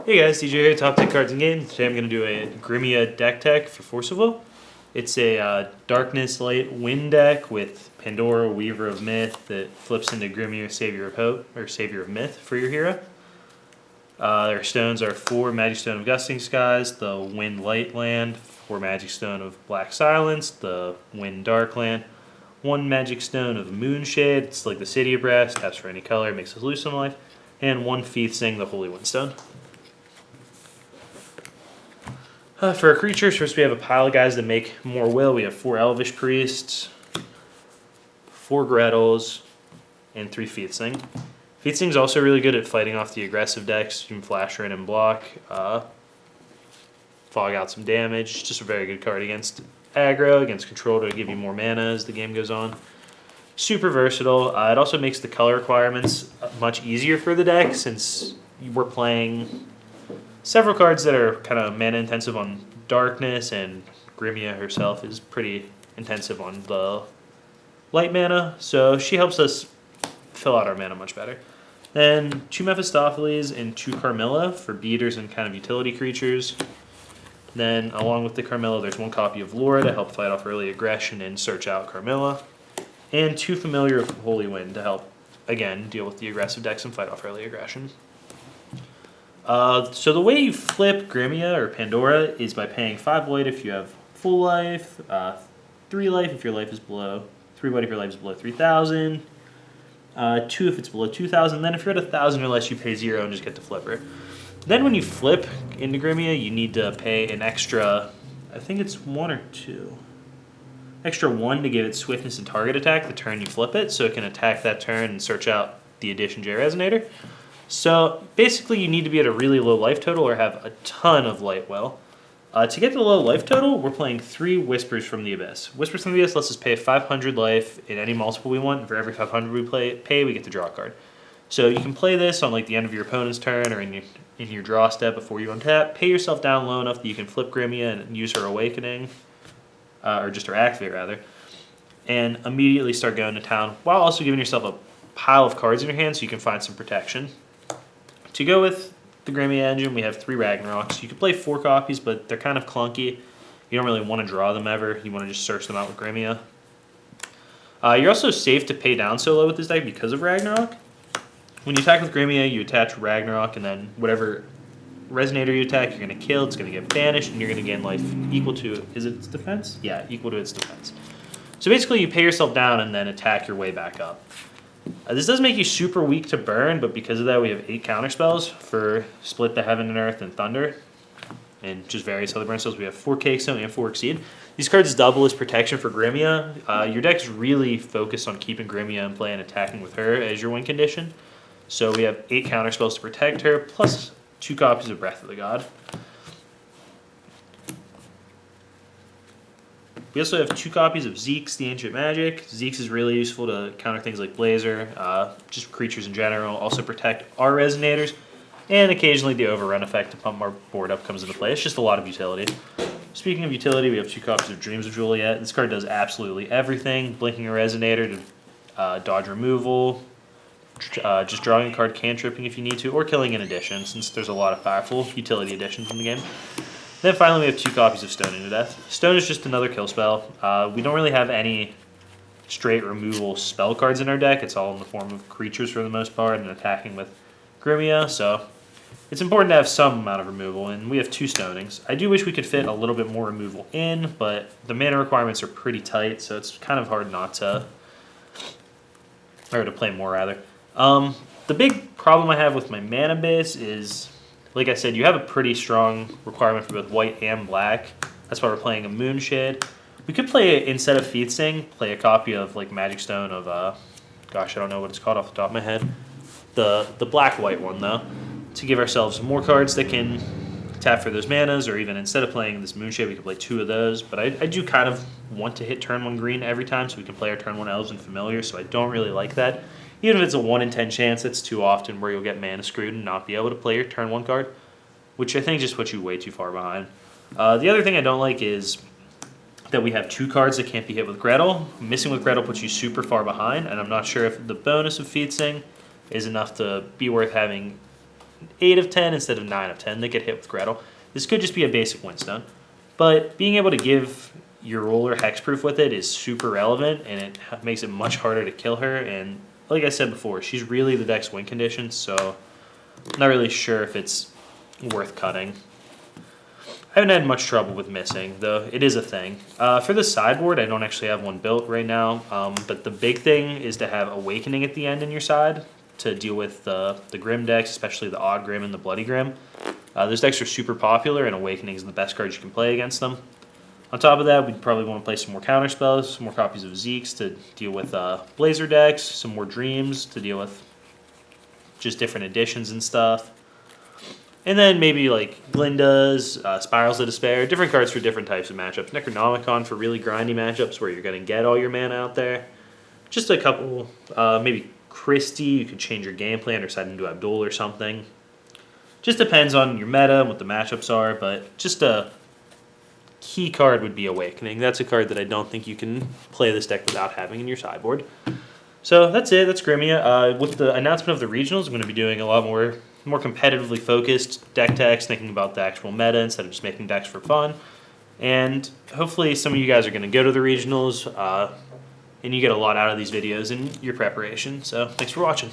Hey guys, DJ here, Top 10 Cards and Games. Today I'm going to do a Grimmia deck tech for Forcible. It's a Darkness Light Wind deck with Pandora, Weaver of Myth that flips into Grimmia, Savior of Hope, or Savior of Myth for your hero. Their stones are 4 Magic Stone of Gusting Skies, the Wind Light Land, 4 Magic Stone of Black Silence, the Wind Dark Land, 1 Magic Stone of Moonshade, it's like the City of Brass, taps for any color, makes us lose some life, and 1 Feith Sing, the Holy Windstone. For our creatures, first we have a pile of guys that make more will. We have 4 Elvish Priests, 4 Grettles, and 3 Feith Sing. Feith Sing is also really good at fighting off the aggressive decks. You can flash her in and block, fog out some damage. Just a very good card against aggro, against control to give you more mana as the game goes on. Super versatile. It also makes the color requirements much easier for the deck since we're playing several cards that are kind of mana intensive on Darkness, and Grimmia herself is pretty intensive on the light mana, so she helps us fill out our mana much better. Then 2 Mephistopheles and 2 Carmilla for beaters and kind of utility creatures. Then along with the Carmilla, there's 1 copy of Laura to help fight off early aggression and search out Carmilla. And 2 Familiar of Holy Wind to help, again, deal with the aggressive decks and fight off early aggression. So the way you flip Grimmia or Pandora is by paying 5 white if you have full life, 3 life if your life is below, 3 white if your life is below 3,000, 2 if it's below 2,000. Then if you're at 1,000 or less, you pay 0 and just get to flip her. Then when you flip into Grimmia, you need to pay an extra, I think it's 1 or 2. Extra 1 to give it swiftness and target attack the turn you flip it, so it can attack that turn and search out the Addition J Resonator. So basically you need to be at a really low life total or have a ton of light will. To get to the low life total, we're playing 3 Whispers from the Abyss. Whispers from the Abyss lets us pay 500 life in any multiple we want, and for every 500 we pay, we get to draw a card. So you can play this on like the end of your opponent's turn or in your draw step before you untap. Pay yourself down low enough that you can flip Grimmia and use her Awakening, or just her Activate rather, and immediately start going to town while also giving yourself a pile of cards in your hand so you can find some protection. To go with the Grimmia engine, we have 3 Ragnaroks. You can play 4 copies, but they're kind of clunky. You don't really want to draw them ever. You want to just search them out with Grimmia. You're also safe to pay down so low with this deck because of Ragnarok. When you attack with Grimmia, you attach Ragnarok, and then whatever Resonator you attack, you're going to kill. It's going to get banished, and you're going to gain life equal to, is it its defense? Yeah, equal to its defense. So basically, you pay yourself down and then attack your way back up. This does make you super weak to burn, but because of that we have 8 counterspells for Split the Heaven and Earth and Thunder, and just various other burn spells. We have 4 Cakestone and 4 Exceed. These cards double as protection for Grimmia. Your deck's really focused on keeping Grimmia in play and attacking with her as your win condition. So we have 8 counterspells to protect her, plus 2 copies of Breath of the God. We also have 2 copies of Zeke's The Ancient Magic. Zeke's is really useful to counter things like Blazer, just creatures in general. Also protect our Resonators, and occasionally the Overrun effect to pump our board up comes into play. It's just a lot of utility. Speaking of utility, we have 2 copies of Dreams of Juliet. This card does absolutely everything. Blinking a Resonator to dodge removal, just drawing a card cantripping if you need to, or killing an addition, since there's a lot of powerful utility additions in the game. Then finally we have 2 copies of Stoning to Death. Stone is just another kill spell. We don't really have any straight removal spell cards in our deck. It's all in the form of creatures for the most part and attacking with Grimmia, so it's important to have some amount of removal, and we have 2 Stonings. I do wish we could fit a little bit more removal in, but the mana requirements are pretty tight, so it's kind of hard not to, or to play more rather. The big problem I have with my mana base is, like I said, you have a pretty strong requirement for both white and black. That's why we're playing a Moonshade. We could play, instead of Feith Sing, play a copy of like Magic Stone of, gosh, I don't know what it's called off the top of my head. The black-white one, though, to give ourselves more cards that can tap for those manas, or even instead of playing this Moonshade, we could play 2 of those. But I do kind of want to hit turn 1 green every time so we can play our turn 1 Elves and Familiar, so I don't really like that. Even if it's a 1 in 10 chance, it's too often where you'll get mana screwed and not be able to play your turn 1 card, which I think just puts you way too far behind. The other thing I don't like is that we have 2 cards that can't be hit with Gretel. Missing with Gretel puts you super far behind, and I'm not sure if the bonus of Feith Sing is enough to be worth having 8 of 10 instead of 9 of 10 that get hit with Gretel. This could just be a basic Windstone. But being able to give your ruler hexproof with it is super relevant, and it makes it much harder to kill her. And like I said before, she's really the deck's win condition, so I'm not really sure if it's worth cutting. I haven't had much trouble with missing, though it is a thing. For the sideboard, I don't actually have one built right now, but the big thing is to have Awakening at the end in your side to deal with the Grimm decks, especially the Odd Grimm and the Bloody Grimm. Those decks are super popular, and Awakening is the best card you can play against them. On top of that, we'd probably want to play some more counter spells, some more copies of Zeke's to deal with Blazer decks, some more Dreams to deal with just different additions and stuff. And then maybe like Glinda's, Spirals of Despair, different cards for different types of matchups. Necronomicon for really grindy matchups where you're going to get all your mana out there. Just a couple, maybe Christie, you could change your game plan or decide into Abdul or something. Just depends on your meta and what the matchups are, but just a key card would be Awakening. That's a card that I don't think you can play this deck without having in your sideboard. So that's it. That's Grimmia. With the announcement of the regionals, I'm going to be doing a lot more competitively focused deck techs, thinking about the actual meta instead of just making decks for fun. And hopefully some of you guys are going to go to the regionals, and you get a lot out of these videos in your preparation. So thanks for watching.